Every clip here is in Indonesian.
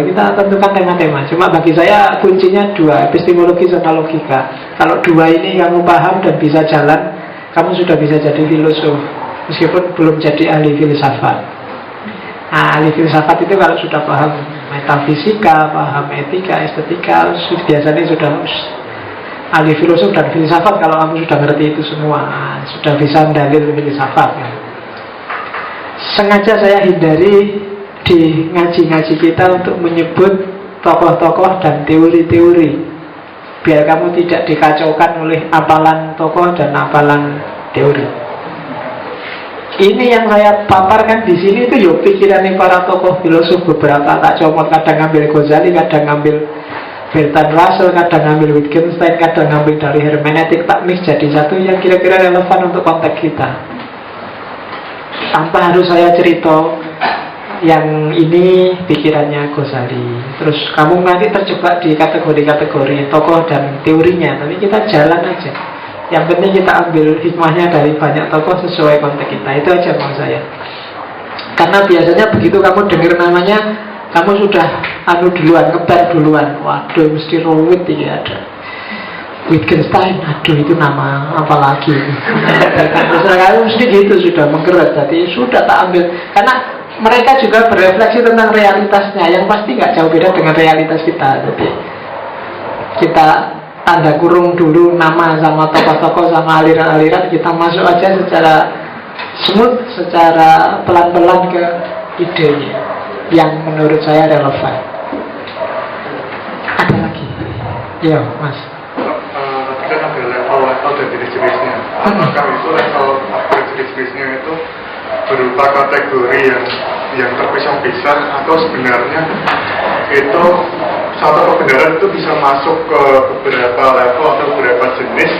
Kita tentukan tema-tema. Cuma bagi saya kuncinya dua, epistemologi sama logika. Kalau dua ini kamu paham dan bisa jalan, kamu sudah bisa jadi filosof, meskipun belum jadi ahli filsafat. Nah, ahli filsafat itu kalau sudah paham metafisika, paham etika, estetika, biasanya sudah ahli filosof dan filsafat. Kalau kamu sudah ngerti itu semua, sudah bisa mendalil filsafat. Sengaja saya hindari di ngaji-ngaji kita untuk menyebut tokoh-tokoh dan teori-teori, biar kamu tidak dikacaukan oleh hafalan tokoh dan hafalan teori. Ini yang saya paparkan di sini itu yuk pikirannya para tokoh filosof beberapa, tak comot, kadang ngambil Ghazali, kadang ngambil Bertrand Russell, kadang ngambil Wittgenstein, kadang ngambil dari hermeneutik, tak mix jadi satu yang kira-kira relevan untuk konteks kita. Tanpa harus saya cerita yang ini pikirannya Ghazali, terus kamu nanti terjebak di kategori-kategori tokoh dan teorinya. Tapi kita jalan aja. Yang penting kita ambil hikmahnya dari banyak tokoh sesuai konteks kita. Itu aja mau saya. Karena biasanya begitu kamu dengar namanya, kamu sudah duluan, kebar duluan. Waduh, mesti rumit ya ada Wittgenstein, aduh itu nama apa lagi? Terus kamu mesti gitu sudah menggerak. Jadi sudah tak ambil. Karena mereka juga berefleksi tentang realitasnya, yang pasti nggak jauh beda dengan realitas kita. Jadi kita tanda kurung dulu nama sama tokoh-tokoh sama aliran-aliran, kita masuk aja secara smooth, secara pelan-pelan ke idenya yang menurut saya relevan. Ada lagi? Iya, Mas. Kan ada level-level dan jenis-jenisnya. Apakah itu level dan jenis-jenisnya itu berupa kategori yang terpisah-pisah, atau sebenarnya itu satu kebenaran itu bisa masuk ke beberapa level atau beberapa jenis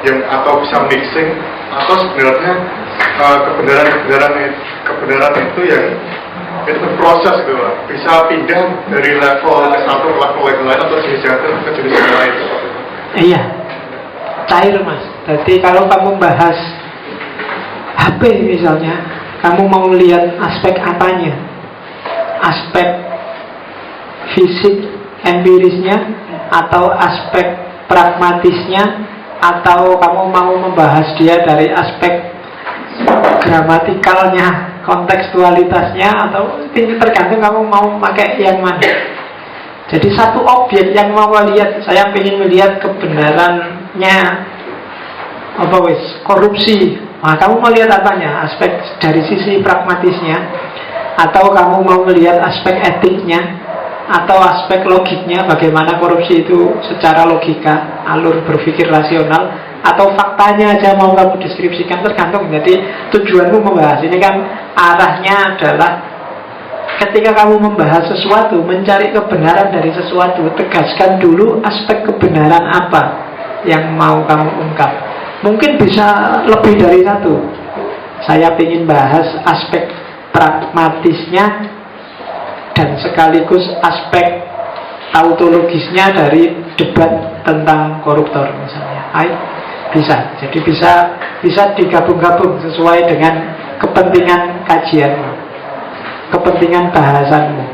yang, atau bisa mixing, atau sebenarnya kebenaran itu yang itu berproses gitu, bisa pindah dari level ke satu ke level yang lain atau jenis yang ke jenis yang lain. Iya, cair Mas. Jadi kalau kamu bahas HP misalnya, kamu mau lihat aspek apanya? Aspek fisik empirisnya, atau aspek pragmatisnya, atau kamu mau membahas dia dari aspek gramatikalnya, kontekstualitasnya, atau tergantung kamu mau pakai yang mana. Jadi satu objek yang mau lihat, saya ingin melihat kebenarannya apa korupsi. Nah, kamu mau lihat apanya? Aspek dari sisi pragmatisnya, atau kamu mau melihat aspek etiknya, atau aspek logiknya, bagaimana korupsi itu secara logika, alur berpikir rasional, atau faktanya aja mau kamu deskripsikan, tergantung. Jadi tujuanmu membahas ini kan arahnya adalah ketika kamu membahas sesuatu, mencari kebenaran dari sesuatu, tegaskan dulu aspek kebenaran apa yang mau kamu ungkap. Mungkin bisa lebih dari satu. Saya ingin bahas aspek pragmatisnya dan sekaligus aspek tautologisnya dari debat tentang koruptor misalnya. Bisa. Jadi bisa digabung-gabung sesuai dengan kepentingan kajianmu, kepentingan bahasanmu.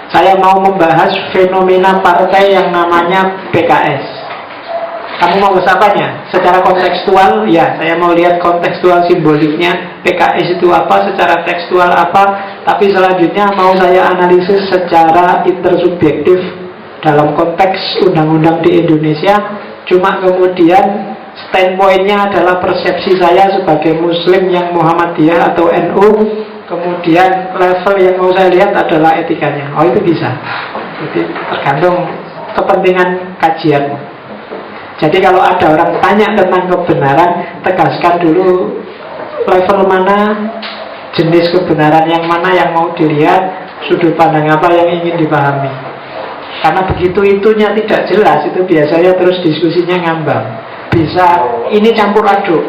Saya mau membahas fenomena partai yang namanya PKS. Kamu mau bahas apanya? Secara kontekstual, ya saya mau lihat kontekstual simboliknya PKS itu apa, secara tekstual apa. Tapi selanjutnya mau saya analisis secara intersubjektif dalam konteks undang-undang di Indonesia. Cuma kemudian standpointnya adalah persepsi saya sebagai Muslim yang Muhammadiyah atau NU. Kemudian level yang mau saya lihat adalah etikanya. Oh, itu bisa. Jadi tergantung kepentingan kajianmu. Jadi kalau ada orang tanya tentang kebenaran, tegaskan dulu level mana, jenis kebenaran yang mana yang mau dilihat, sudut pandang apa yang ingin dipahami. Karena begitu itunya tidak jelas, itu biasanya terus diskusinya ngambang. Bisa ini campur aduk.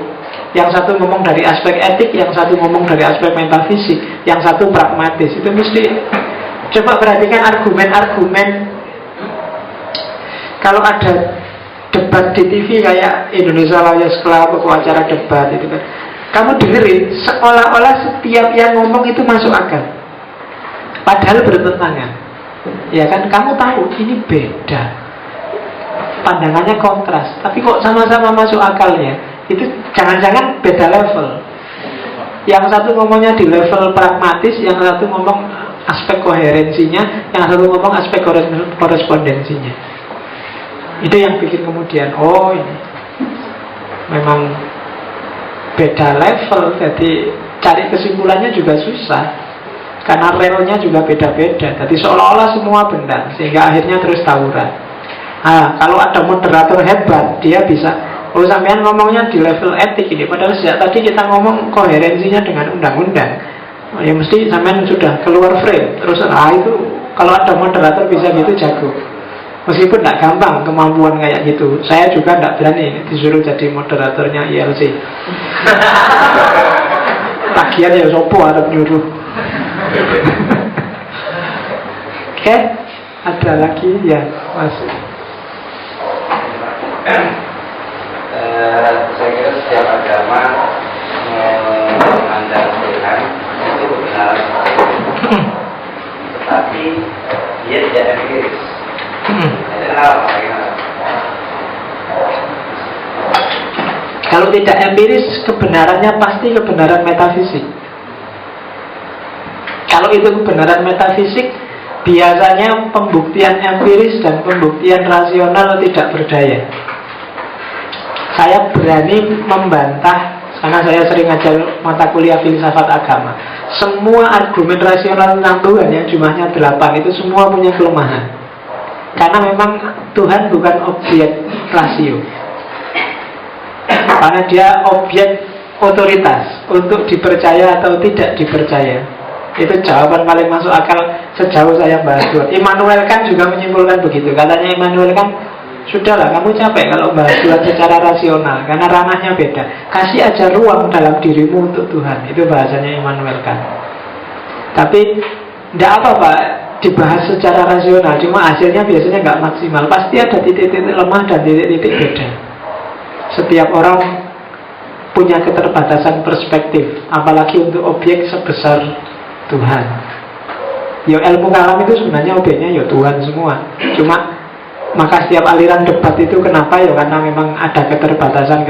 Yang satu ngomong dari aspek etik, yang satu ngomong dari aspek metafisik, yang satu pragmatis. Itu mesti coba perhatikan argumen-argumen. Kalau ada debat di TV kayak Indonesia Lawyers Club, acara debat itu kan, kamu dengerin seolah-olah setiap yang ngomong itu masuk akal, padahal bertentangan. Ya kan, kamu tahu ini beda, pandangannya kontras, tapi kok sama-sama masuk akalnya. Itu jangan-jangan beda level. Yang satu ngomongnya di level pragmatis, yang satu ngomong aspek koherensinya, yang satu ngomong aspek korespondensinya. Itu yang bikin kemudian, oh ini memang beda level. Jadi cari kesimpulannya juga susah, karena relnya juga beda-beda. Jadi seolah-olah semua benar, sehingga akhirnya terus tawuran. Kalau ada moderator hebat, dia bisa, oh sampean ngomongnya di level etik ini, padahal sejak tadi kita ngomong koherensinya dengan undang-undang. Ya mesti sampean sudah keluar frame. Terus itu kalau ada moderator bisa gitu, jago. Meskipun tidak gampang kemampuan kayak gitu. Saya juga tidak berani disuruh jadi moderatornya ILC. Lagian ya sopo harap nyuruh. Oke, ada lagi ya, Mas. Saya kira setiap agama memandang Tuhan itu benar, tetapi dia tidak empiris. Kalau tidak empiris, kebenarannya pasti kebenaran metafisik. Kalau itu kebenaran metafisik, biasanya pembuktian empiris dan pembuktian rasional tidak berdaya. Saya berani membantah, karena saya sering ngajar mata kuliah filsafat agama. Semua argumen rasional tentang Tuhan yang jumlahnya 8 itu semua punya kelemahan. Karena memang Tuhan bukan objek rasio, karena dia objek otoritas untuk dipercaya atau tidak dipercaya. Itu jawaban paling masuk akal sejauh saya bahas Tuhan. Immanuel Kant juga menyimpulkan begitu. Katanya Immanuel Kant, sudahlah kamu capek kalau bahas Tuhan secara rasional, karena ranahnya beda. Kasih aja ruang dalam dirimu untuk Tuhan. Itu bahasanya Immanuel Kant. Tapi tidak apa-apa dibahas secara rasional, cuma hasilnya biasanya nggak maksimal. Pasti ada titik-titik lemah dan titik-titik beda. Setiap orang punya keterbatasan perspektif, apalagi untuk objek sebesar Tuhan. Ya ilmu kalam itu sebenarnya objeknya ya Tuhan semua. Cuma maka setiap aliran debat itu kenapa ya, karena memang ada keterbatasan.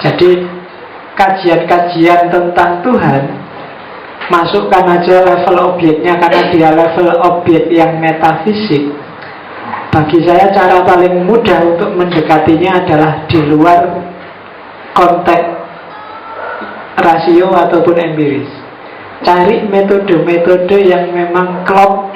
Jadi kajian-kajian tentang Tuhan masukkan aja level objeknya, karena dia level objek yang metafisik. Bagi saya cara paling mudah untuk mendekatinya adalah di luar konteks rasio ataupun empiris. Cari metode-metode yang memang klop